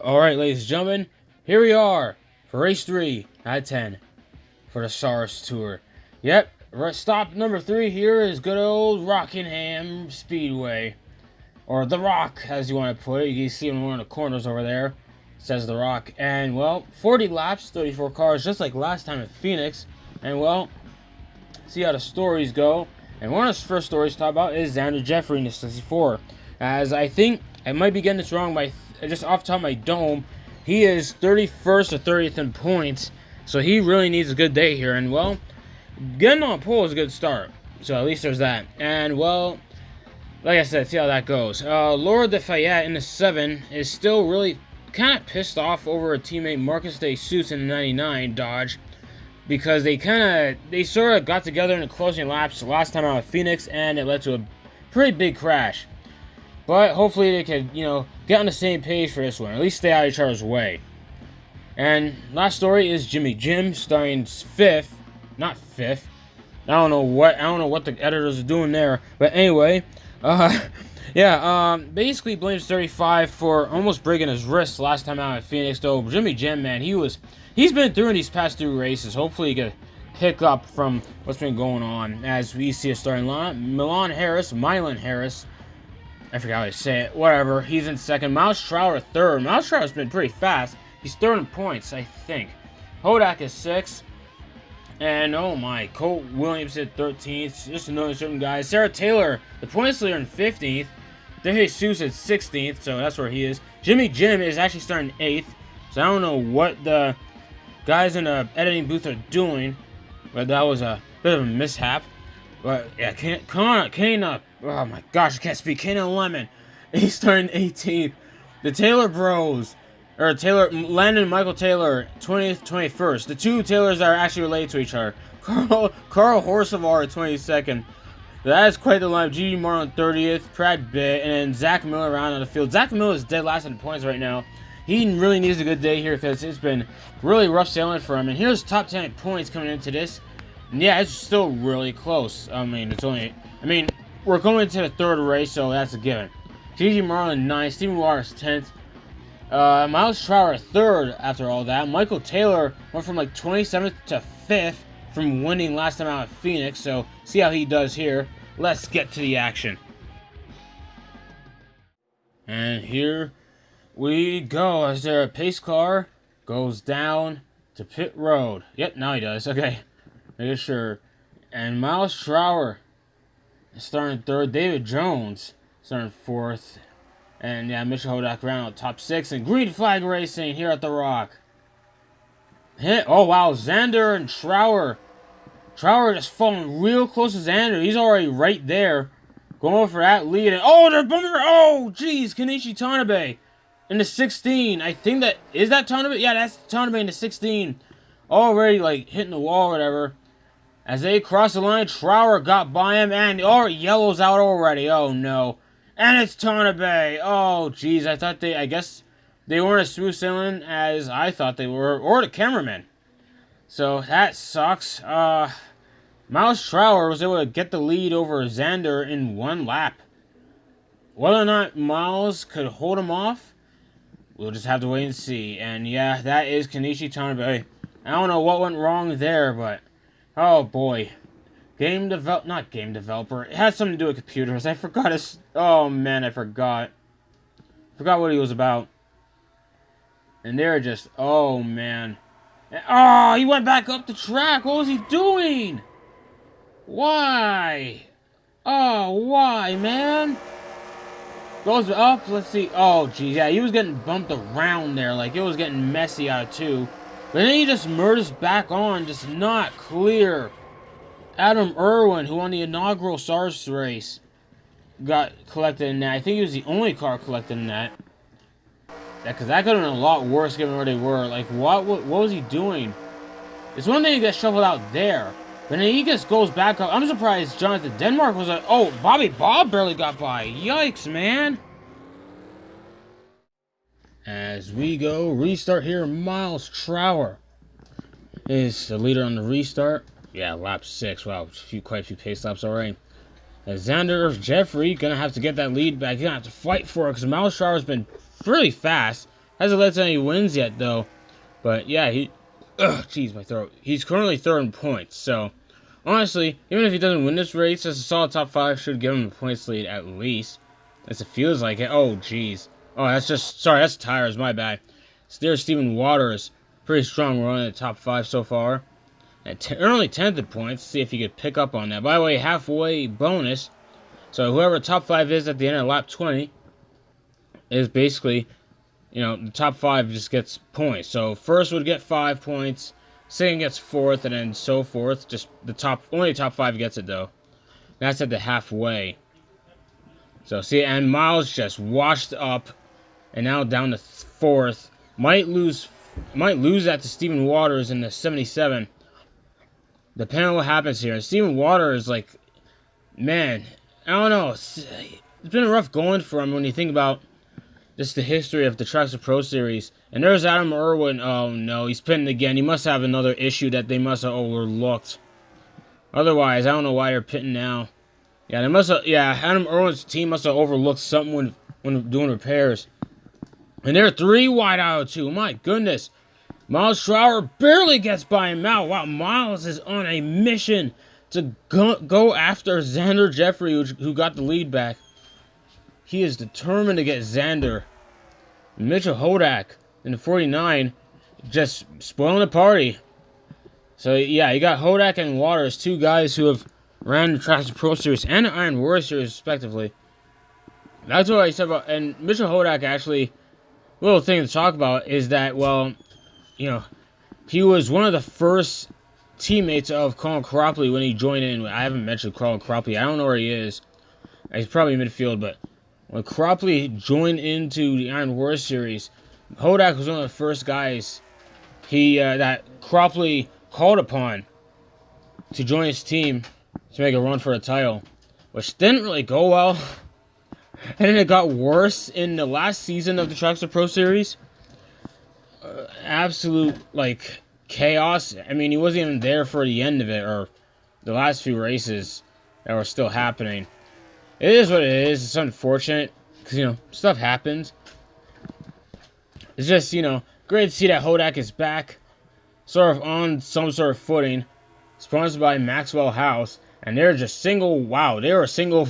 Alright, ladies and gentlemen, here we are for race 3 out of 10 for the SARS Tour. Yep, stop number 3 here is good old Rockingham Speedway. Or The Rock, as you want to put it. You can see in one of the corners over there. It says The Rock. And, well, 40 laps, 34 cars, just like last time at Phoenix. And, well, see how the stories go. And one of the first stories to talk about is Xander Jeffrey in the 64. As I think, I might be getting this wrong by just off the top of my dome, he is 31st or 30th in points, so he really needs a good day here. And, well, getting on pole is a good start, so at least there's that. And, well, like I said, see how that goes. Laura DeFayette in the 7 is still really kind of pissed off over her teammate Marcus De Sousa in the 99 Dodge, because they sort of got together in the closing laps last time out of Phoenix, and it led to a pretty big crash. But hopefully they could, get on the same page for this one. At least stay out of each other's way. And last story is Jimmy Jim starting 5th. Not 5th. I don't know what the editors are doing there. But anyway, basically blames 35 for almost breaking his wrist last time out at Phoenix. Though Jimmy Jim, man, he's been through in these past 2 races. Hopefully he can pick up from what's been going on as we see a starting line. Milan Harris, I forgot how to say it. Whatever. He's in 2nd. Miles Trower 3rd. Miles Trower's been pretty fast. He's 3rd in points, I think. Hodak is 6th. And, oh my, Colt Williams at 13th. Just another certain guys. Sarah Taylor, the points leader, in 15th. De Jesus at 16th, so that's where he is. Jimmy Jim is actually starting 8th. So I don't know what the guys in the editing booth are doing. But that was a bit of a mishap. But, yeah, Kana, oh my gosh, I can't speak. Kana Lemon, he's starting 18th. The Taylor Bros, Landon and Michael Taylor, 20th, 21st. The 2 Taylors are actually related to each other. Carl Horsevar, 22nd. That is quite the line. Gigi Marlin, 30th. Brad Bitt, and then Zach Miller around on the field. Zach Miller is dead last in points right now. He really needs a good day here because it's been really rough sailing for him. And here's top 10 points coming into this. And yeah, it's still really close. We're going to the 3rd race, so that's a given. Gigi Marlin 9th, Stephen Waters 10th, Miles Trower 3rd after all that. Michael Taylor went from like 27th to 5th from winning last time out at Phoenix, so see how he does here. Let's get to the action. And here we go as their pace car goes down to pit road. Yep, now he does. Okay, making sure. And Miles Trower starting 3rd. David Jones starting 4th. And yeah, Mitchell Hodak around on top 6. And green flag racing here at The Rock. Oh wow, Xander and Trower. Trower just falling real close to Xander. He's already right there. Going for that lead. And they're bumping. Oh, geez. Kenichi Tanabe in the 16. I think that... Is that Tanabe? Yeah, that's Tanabe in the 16. Already, hitting the wall or whatever. As they cross the line, Trower got by him, and yellow's out already. Oh, no. And it's Tanabe. Oh, jeez. I guess they weren't as smooth sailing as I thought they were, or the cameraman. So, that sucks. Miles Trower was able to get the lead over Xander in 1 lap. Whether or not Miles could hold him off, we'll just have to wait and see. And, yeah, that is Kenichi Tanabe. I don't know what went wrong there, but... Oh, boy. Not game developer. It has something to do with computers. I forgot his... Oh, man, I forgot. Forgot what he was about. And they're just... Oh, man. Oh, he went back up the track. What was he doing? Why? Oh, why, man? Goes up. Let's see. Oh, geez. Yeah, he was getting bumped around there. It was getting messy out of 2. But then he just murders back on, just not clear. Adam Irwin, who won the inaugural SARS race, got collected in that. I think he was the only car collected in that. Because that could have been a lot worse given where they were. What was he doing? It's one thing to get shuffled out there. But then he just goes back up. I'm surprised Jonathan Denmark was like, oh, Bobby Bob barely got by. Yikes, man. As we go, restart here, Miles Trower is the leader on the restart. Yeah, lap 6. Wow, quite a few pace laps already. As Xander Jeffrey gonna have to get that lead back. He's gonna have to fight for it because Miles Trower has been really fast. Hasn't led to any wins yet, though. But yeah, jeez, my throat. He's currently third in points. So honestly, even if he doesn't win this race, as a solid top 5 should give him a points lead at least. As it feels like it. Oh, jeez. Oh, that's tires. My bad. So there's Stephen Waters. Pretty strong run in the top 5 so far. Only 10th in points. See if you could pick up on that. By the way, halfway bonus. So whoever top 5 is at the end of lap 20 is basically, the top 5 just gets points. So first would get 5 points, second gets 4th, and then so forth. Just only the top 5 gets it though. That's at the halfway. So see, and Miles just washed up, and now down to 4th. Might lose that to Stephen Waters in the 77. Depending on what happens here. Stephen Waters, man, I don't know. It's been rough going for him when you think about just the history of the Tracks of Pro Series. And there's Adam Irwin. Oh no, he's pitting again. He must have another issue that they must have overlooked. Otherwise, I don't know why they're pitting now. Yeah, Adam Irwin's team must have overlooked something when doing repairs. And they're 3 wide out of 2. My goodness. Miles Schrower barely gets by him out. Wow, Miles is on a mission to go after Xander Jeffrey, who got the lead back. He is determined to get Xander. Mitchell Hodak in the 49 just spoiling the party. So yeah, you got Hodak and Waters, 2 guys who have ran the Tracks Pro Series and the Iron Warrior Series respectively. That's what I said about, and Mitchell Hodak actually, little thing to talk about is that, well, he was one of the first teammates of Colin Cropley when he joined in. I haven't mentioned Colin Cropley. I don't know where he is. He's probably midfield, but when Cropley joined into the Iron Warrior Series, Hodak was one of the first guys that Cropley called upon to join his team to make a run for a title, which didn't really go well. And then it got worse in the last season of the Tracks of Pro Series. Absolute, chaos. I mean, he wasn't even there for the end of it, or the last few races that were still happening. It is what it is. It's unfortunate, because, stuff happens. It's just, great to see that Hodak is back, sort of on some sort of footing, sponsored by Maxwell House, and they're just they were single,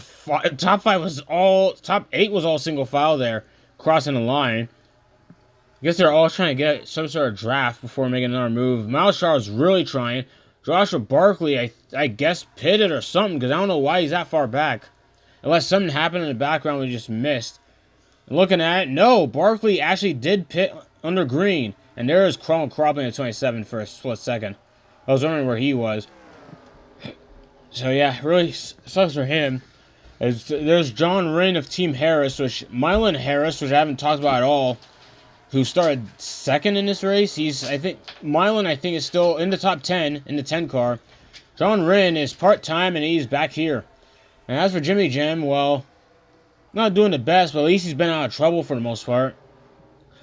top 8 was all single file there, crossing the line. I guess they're all trying to get some sort of draft before making another move. Miles Shaw is really trying. Joshua Barkley, I guess, pitted or something, because I don't know why he's that far back. Unless something happened in the background we just missed. And looking at it, no, Barkley actually did pit under green. And there is Colin Cropley at 27 for a split second. I was wondering where he was. So yeah, really sucks for him. There's John Rinn of Team Harris, Mylan Harris, which I haven't talked about at all, who started second in this race. Mylan is still in the top 10 in the 10 car. John Rinn is part-time and he's back here. And as for Jimmy Jim, well, not doing the best, but at least he's been out of trouble for the most part.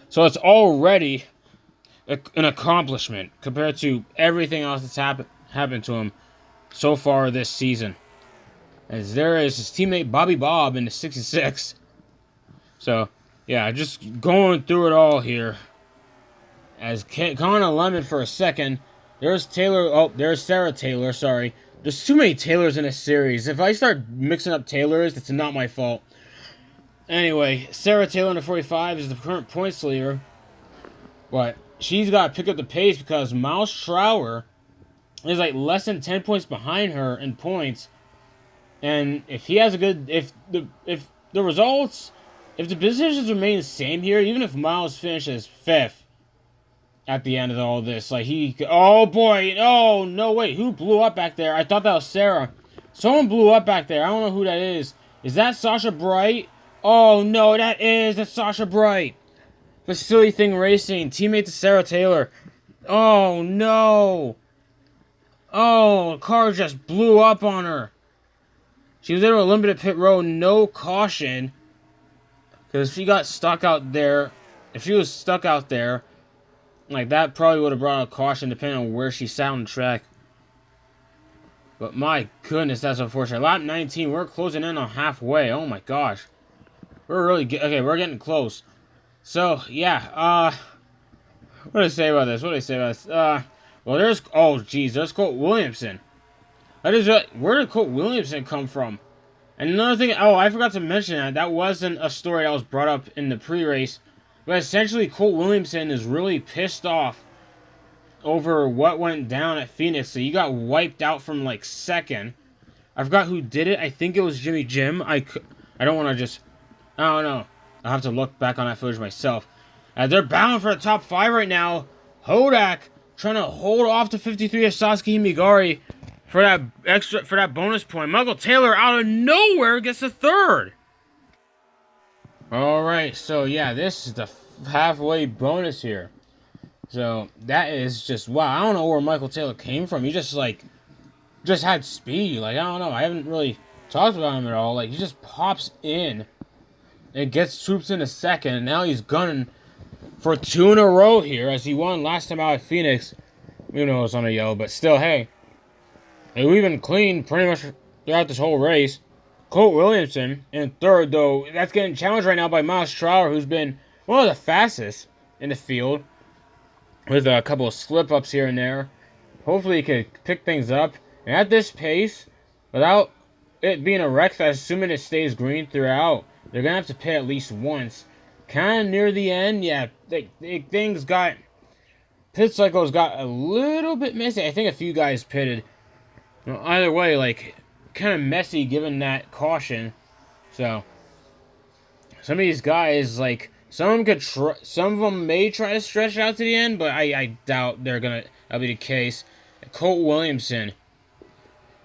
So it's already an accomplishment compared to everything else that's happened to him so far this season. As there is his teammate Bobby Bob in the 66. So, yeah, just going through it all here. As Connor Lemon for a second. There's Sarah Taylor, sorry. There's too many Taylors in this series. If I start mixing up Taylors, it's not my fault. Anyway, Sarah Taylor in the 45 is the current points leader. But she's got to pick up the pace because Miles Schrower is less than 10 points behind her in points. And if he has if the results, if the positions remain the same here, even if Miles finishes 5th at the end of all this, oh boy, oh no, wait, who blew up back there? I thought that was Sarah. Someone blew up back there. I don't know who that is. Is that Sasha Bright? Oh no, that's Sasha Bright. Facility Thing Racing, teammate to Sarah Taylor. Oh no. Oh, the car just blew up on her. She was able to limit pit road, no caution. Because if she got stuck out there, that probably would have brought a caution depending on where she sat on the track. But my goodness, that's unfortunate. Lap 19, we're closing in on halfway. Oh my gosh. We're really we're getting close. So yeah, what do I say about this? What do I say about this? Well, there's Colt Williamson. Where did Colt Williamson come from? And another thing, I forgot to mention that wasn't a story that was brought up in the pre-race, but essentially Colt Williamson is really pissed off over what went down at Phoenix. So you got wiped out from like second. I forgot who did it. I think it was Jimmy Jim. I don't want to just, I don't know. I'll have to look back on that footage myself. They're bound for the top 5 right now. Hodak trying to hold off the 53 of Sasuke Migari for that bonus point. Michael Taylor out of nowhere gets the 3rd. Alright, so yeah, this is the halfway bonus here. So that is just, wow, I don't know where Michael Taylor came from. He just had speed. Like, I don't know. I haven't really talked about him at all. Like, he just pops in and gets troops in a second, and now he's gunning for 2 in a row here, as he won last time out at Phoenix. You know it's on a yellow, but still, hey, we've been clean pretty much throughout this whole race. Colt Williamson in 3rd, though, that's getting challenged right now by Miles Trower, who's been one of the fastest in the field, with a couple of slip-ups here and there. Hopefully he can pick things up. And at this pace, without it being a wreck fest, assuming it stays green throughout, they're going to have to pit at least once. Kind of near the end, yeah, things got, pit cycles got a little bit messy. I think a few guys pitted. Either way, like, kind of messy given that caution. So, some of these guys, like, some of them may try to stretch out to the end, but I doubt that'll be the case. Colt Williamson,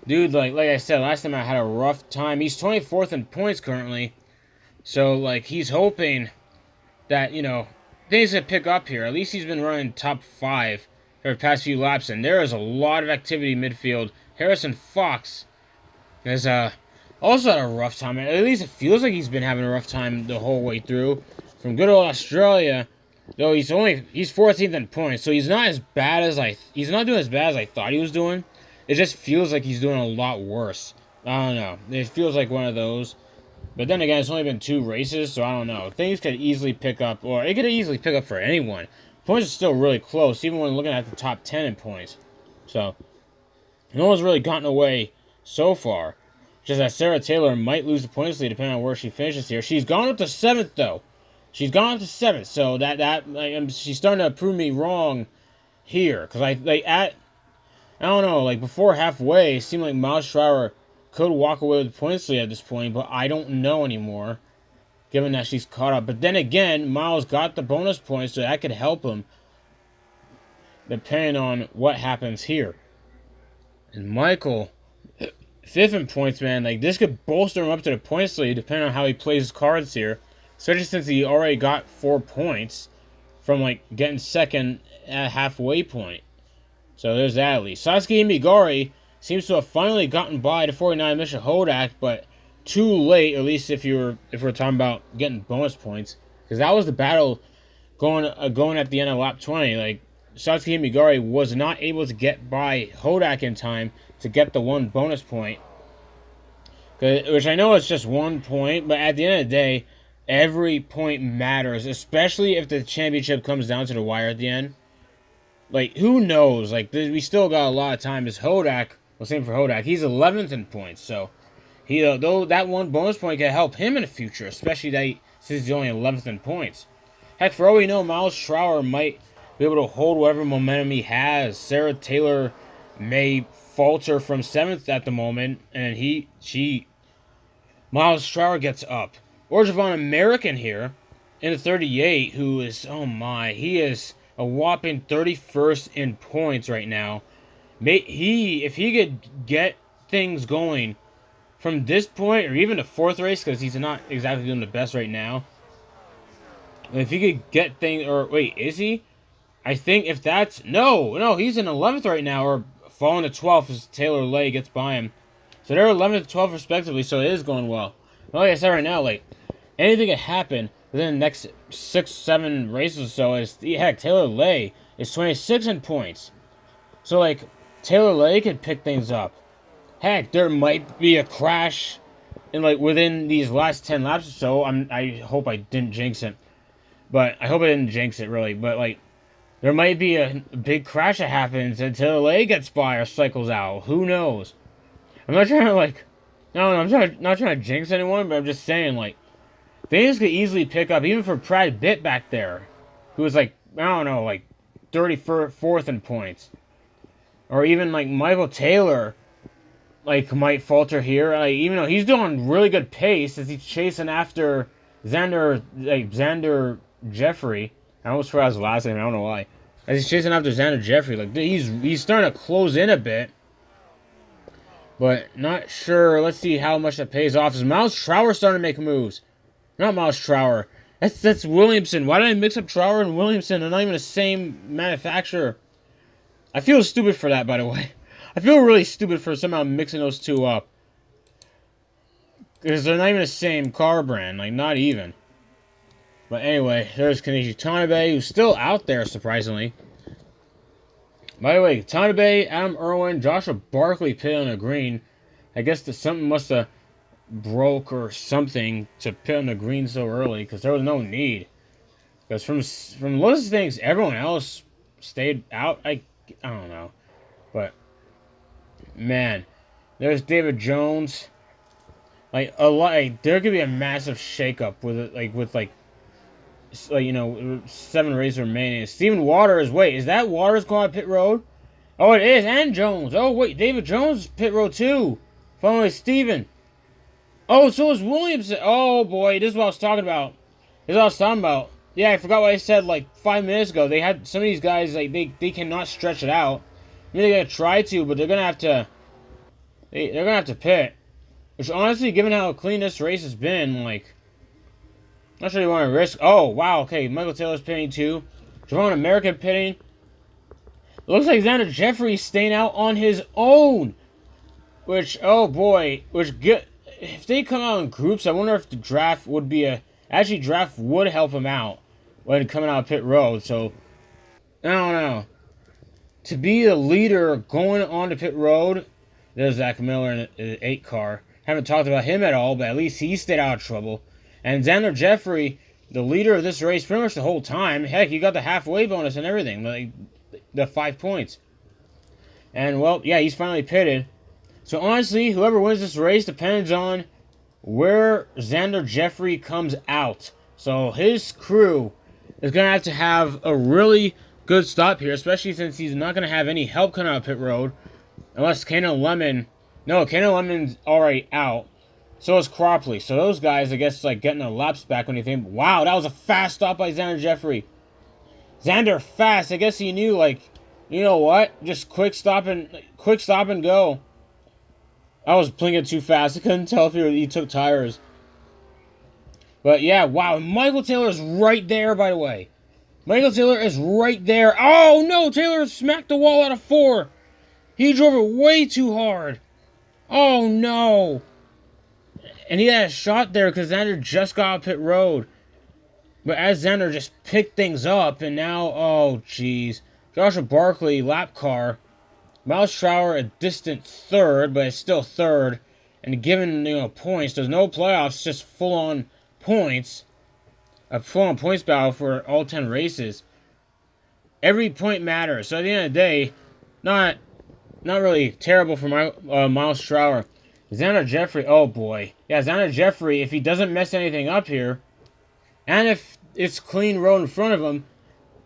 dude, like I said, last time I had a rough time. He's 24th in points currently, so like he's hoping that things can pick up here. At least he's been running top 5 for the past few laps, and there is a lot of activity midfield. Harrison Fox has also had a rough time. At least it feels like he's been having a rough time the whole way through. From good old Australia, though he's 14th in points, so he's not doing as bad as I thought he was doing. It just feels like he's doing a lot worse. I don't know. It feels like one of those. But then again, it's only been 2 races, so I don't know. Things could easily pick up, or it could easily pick up for anyone. Points are still really close, even when looking at the top 10 in points. So, no one's really gotten away so far. Just that Sarah Taylor might lose the points lead depending on where she finishes here. She's gone up to 7th, though. She's gone up to 7th, so she's starting to prove me wrong here. Because I don't know, like before halfway, it seemed like Miles Trower could walk away with the points lead at this point, but I don't know anymore, given that she's caught up. But then again, Miles got the bonus points, so that could help him, depending on what happens here. And Michael, 5th in points, man, like this could bolster him up to the points lead, depending on how he plays his cards here. Especially since he already got 4 points from like getting second at halfway point. So there's that at least. Sasuke Migari seems to have finally gotten by the 49 Mr. Hodak, but too late, at least if we're talking about getting bonus points. Because that was the battle going at the end of lap 20. Like, Sasuke Migari was not able to get by Hodak in time to get the 1 bonus point. Which I know it's just 1 point, but at the end of the day, every point matters, especially if the championship comes down to the wire at the end. Like, who knows? Like, we still got a lot of time. As Hodak, well, same for Hodak. He's 11th in points, so though that 1 bonus point can help him in the future, especially since he's only 11th in points. Heck, for all we know, Miles Trower might be able to hold whatever momentum he has. Sarah Taylor may falter from 7th at the moment, and Miles Trower gets up. Or Javon American here in the 38, who is, oh my, he is a whopping 31st in points right now. If he could get things going from this point, or even the 4th race, because he's not exactly doing the best right now. If he could get things, or wait, is he? I think if that's, no, he's in 11th right now, or falling to 12th as Taylor Lay gets by him. So they're 11th and 12th respectively, so it is going well. Like I said right now, like, anything can happen within the next 6-7 races or so. Heck, Taylor Lay is 26 in points. So, like, Taylor Lay could pick things up. Heck, there might be a crash within these last 10 laps or so. I hope I didn't jinx it. But I hope I didn't jinx it, really. But, like, there might be a big crash that happens until the leg gets by or cycles out. Who knows? I'm not trying to, like... No, not trying to jinx anyone, but I'm just saying, like... Things could easily pick up, even for Brad Pitt back there. Who was, like, I don't know, like, 34th in points. Or even, like, Michael Taylor, like, might falter here. Like, even though he's doing really good pace as he's chasing after Xander Jeffrey. I almost forgot his last name, I don't know why. As he's chasing after Xander Jeffrey, like, he's starting to close in a bit. But not sure. Let's see how much that pays off. Is Miles Trower starting to make moves? Not Miles Trower. That's Williamson. Why did I mix up Trower and Williamson? They're not even the same manufacturer. I feel stupid for that, by the way. I feel really stupid for somehow mixing those two up. Because they're not even the same car brand. Like, not even. But anyway, there's Kenichi Tanabe, who's still out there, surprisingly. By the way, Tanabe, Adam Irwin, Joshua Barkley pit on the green. I guess that something must have broke or something to pit on the green so early, because there was no need. Because from those things, everyone else stayed out. I don't know. But, man, there's David Jones. Like, there could be a massive shakeup with 7 races remaining. Steven Waters, wait, is that Waters going on pit road? Oh, it is, and Jones. Oh, wait, David Jones pit road too. Following Steven. Oh, so is Williamson. Oh, boy, this is what I was talking about. Yeah, I forgot what I said like 5 minutes ago. They had some of these guys, like, they cannot stretch it out. I mean, they're going to try to, but they're going to have to, they're going to have to pit. Which, honestly, given how clean this race has been, like, not sure you want to risk. Oh, wow, okay, Michael Taylor's pitting too. Javon American pitting. It looks like Xander Jeffrey's staying out on his own. Which, oh boy, if they come out in groups, I wonder if the draft would be actually, draft would help him out when coming out of pit road, so, I don't know. To be the leader going on to pit road, there's Zach Miller in an 8 car. Haven't talked about him at all, but at least he stayed out of trouble. And Xander Jeffrey, the leader of this race pretty much the whole time. Heck, he got the halfway bonus and everything, like the 5 points. And, well, yeah, he's finally pitted. So, honestly, whoever wins this race depends on where Xander Jeffrey comes out. So, his crew is going to have a really good stop here, especially since he's not going to have any help coming out of pit road. Unless Kano Lemon... No, Kano Lemon's already out. So is Cropley. So those guys, I guess, like, getting their laps back when you think, wow, that was a fast stop by Xander Jeffrey. Xander fast. I guess he knew, like, you know what? Just quick stop and go. I was blinking too fast. I couldn't tell if he took tires. But yeah, wow. Michael Taylor's right there, by the way. Michael Taylor is right there. Oh, no. Taylor smacked the wall out of 4. He drove it way too hard. Oh, no. And he had a shot there because Xander just got off pit road. But as Xander just picked things up, and now, oh, jeez. Joshua Barkley, lap car. Miles Trower, a distant 3rd, but it's still 3rd. And given, points, there's no playoffs, just full-on points. A full-on points battle for all 10 races. Every point matters. So at the end of the day, not really terrible for Miles Trower. Xander Jeffrey, oh boy. Yeah, Xander Jeffrey, if he doesn't mess anything up here, and if it's clean road in front of him,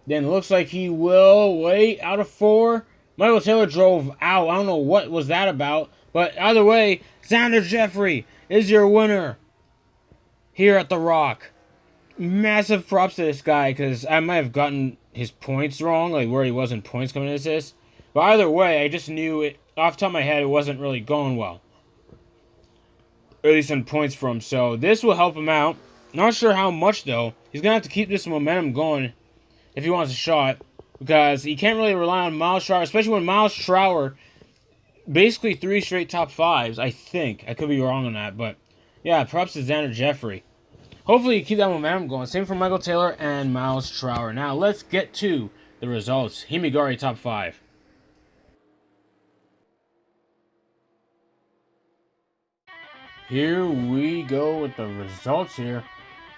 then it looks like he will wait out of 4. Michael Taylor drove out. I don't know what was that about. But either way, Xander Jeffrey is your winner here at The Rock. Massive props to this guy, because I might have gotten his points wrong, like where he was in points coming into this. But either way, I just knew it, off the top of my head, it wasn't really going well. Or at least in points for him. So this will help him out. Not sure how much, though. He's going to have to keep this momentum going if he wants a shot. Because he can't really rely on Miles Trower, especially when Miles Trower, basically 3 straight top 5s, I think. I could be wrong on that, but yeah, props to Xander Jeffrey. Hopefully you keep that momentum going. Same for Michael Taylor and Miles Trower. Now let's get to the results. Himigari top 5. Here we go with the results here.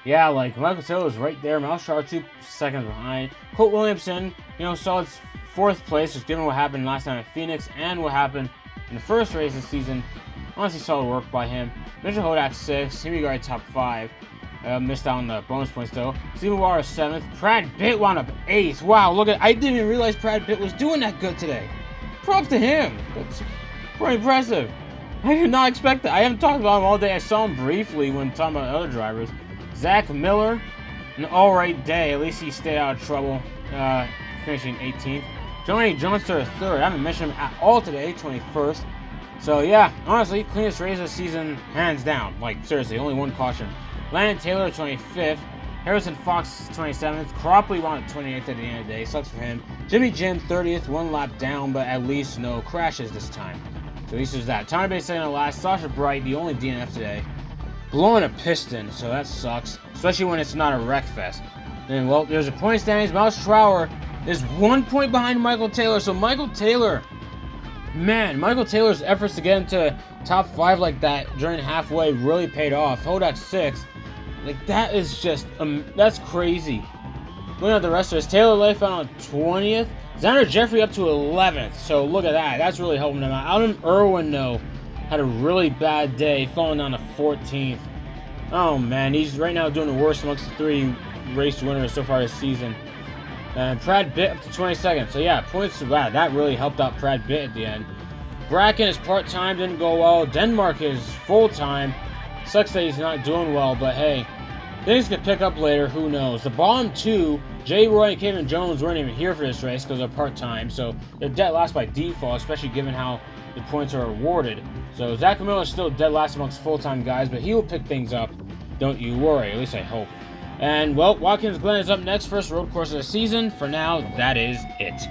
Yeah, like Michael Taylor's right there. Miles Shaw 2 seconds behind. Colt Williamson, solid fourth place, just given what happened last time at Phoenix and what happened in the first race this season. Honestly, solid work by him. Mitchell Hodak 6th. Himi Guard top 5. Missed out on the bonus points though. Stephen Waller 7th. Brad Pitt wound up 8th. Wow, look at I didn't even realize Brad Pitt was doing that good today. Props to him. That's pretty impressive. I did not expect that. I haven't talked about him all day. I saw him briefly when talking about other drivers. Zach Miller, an alright day. At least he stayed out of trouble, finishing 18th. Johnny Johnster 3rd. I haven't mentioned him at all today, 21st. So yeah, honestly, cleanest race of the season, hands down. Like seriously, only one caution. Landon Taylor 25th. Harrison Fox 27th. Cropley won at 28th at the end of the day. Sucks for him. Jimmy Jim 30th. 1 lap down, but at least no crashes this time. So at least there's that. Tommy Bay second to last. Sasha Bright, the only DNF today. Blowing a piston, so that sucks. Especially when it's not a wreck fest. And well, there's a point standings. Miles Trower is 1 point behind Michael Taylor. So Michael Taylor, man, Michael Taylor's efforts to get into top 5 like that during halfway really paid off. Hodak 6th. Like, that is just, that's crazy. Looking at the rest of us, Taylor Leif out on 20th. Xander Jeffrey up to 11th. So look at that. That's really helping him out. Adam Irwin, though, had a really bad day, falling down to 14th. Oh, man. He's right now doing the worst amongst the 3 race winners so far this season. And Brad Pitt up to 22nd. So, yeah, points to that. That really helped out Brad Pitt at the end. Bracken is part-time. Didn't go well. Denmark is full-time. Sucks that he's not doing well, but hey, things could pick up later. Who knows? The bottom 2, Jay Roy and Kevin Jones, weren't even here for this race because they're part-time, so they're dead last by default, especially given how the points are awarded. So Zach Miller is still dead last amongst full-time guys, but he will pick things up. Don't you worry. At least I hope. And well, Watkins Glen is up next, first road course of the season. For now, that is it.